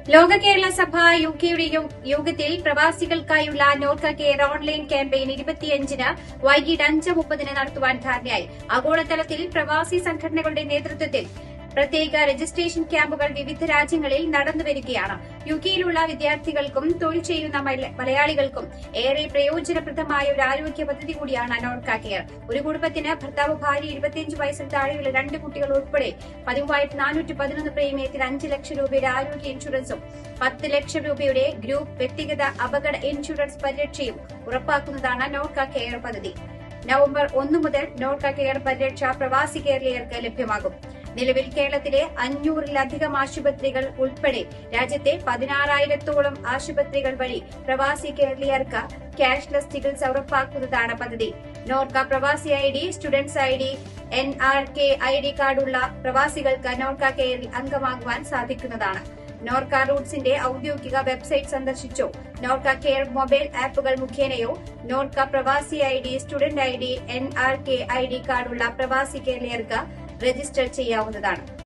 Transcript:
ലോക കേരള സഭ യുകെയുടെ യോഗത്തിൽ പ്രവാസികൾക്കായുള്ള നോർക്ക കെയർ ഓൺലൈൻ ക്യാമ്പയിൻ 25-ന് വൈകിട്ട് 5:30 നടത്തുവാൻ ധാരണയായി. ആഗോളതലത്തിൽ പ്രവാസി സംഘടനകളുടെ നേതൃത്വത്തിൽ പ്രത്യേക രജിസ്ട്രേഷൻ ക്യാമ്പുകൾ വിവിധ രാജ്യങ്ങളിൽ നടന്നുവരികയാണ്. യുകെയിലുള്ള വിദ്യാർത്ഥികൾക്കും തൊഴിൽ ചെയ്യുന്ന മലയാളികൾക്കും ഏറെ പ്രയോജനപ്രദമായ ഒരു ആരോഗ്യ പദ്ധതി കൂടിയാണ് നോർക്ക കെയർ. ഒരു കുടുംബത്തിന് ഭർത്താവ്, ഭാര്യ, 25 വയസ്സിൽ താഴെയുള്ള 2 കുട്ടികൾ ഉൾപ്പെടെ 13,411 പ്രീമിയത്തിൽ 5 ലക്ഷം രൂപയുടെ ആരോഗ്യ ഇൻഷുറൻസും 10 ലക്ഷം രൂപയുടെ ഗ്രൂപ്പ് വ്യക്തിഗത അപകട ഇൻഷുറൻസ് പരിരക്ഷയും ഉറപ്പാക്കുന്നതാണ് നോർക്ക കെയർ പദ്ധതി. നവംബർ 1 മുതൽ നോർക്ക കെയർ പരിരക്ഷ പ്രവാസി കേരളീയർക്ക് ലഭ്യമാകും. നിലവിൽ കേരളത്തിലെ 500-ലധികം ആശുപത്രികൾ ഉൾപ്പെടെ രാജ്യത്തെ 16,000-ഓളം ആശുപത്രികൾ വഴി പ്രവാസി കേരളീയർക്ക് ക്യാഷ്ലെസ് ചികിത്സ ഉറപ്പാക്കുന്നതാണ് പദ്ധതി. നോർക്ക പ്രവാസി ID, students ID, NRK ID കാർഡുള്ള പ്രവാസികൾക്ക് നോർക്ക കെയറിൽ അംഗമാകുവാൻ സാധിക്കുന്നതാണ്. നോർക്ക റൂട്ട്സിന്റെ ഔദ്യോഗിക വെബ്സൈറ്റ് സന്ദർശിച്ചോ നോർക്ക കെയർ മൊബൈൽ ആപ്പുകൾ മുഖേനയോ നോർക്ക പ്രവാസി ID, student ID, NRK ID കാർഡുള്ള പ്രവാസി കേരളീയർക്ക് രജിസ്റ്റർ ചെയ്യാവുന്നതാണ്.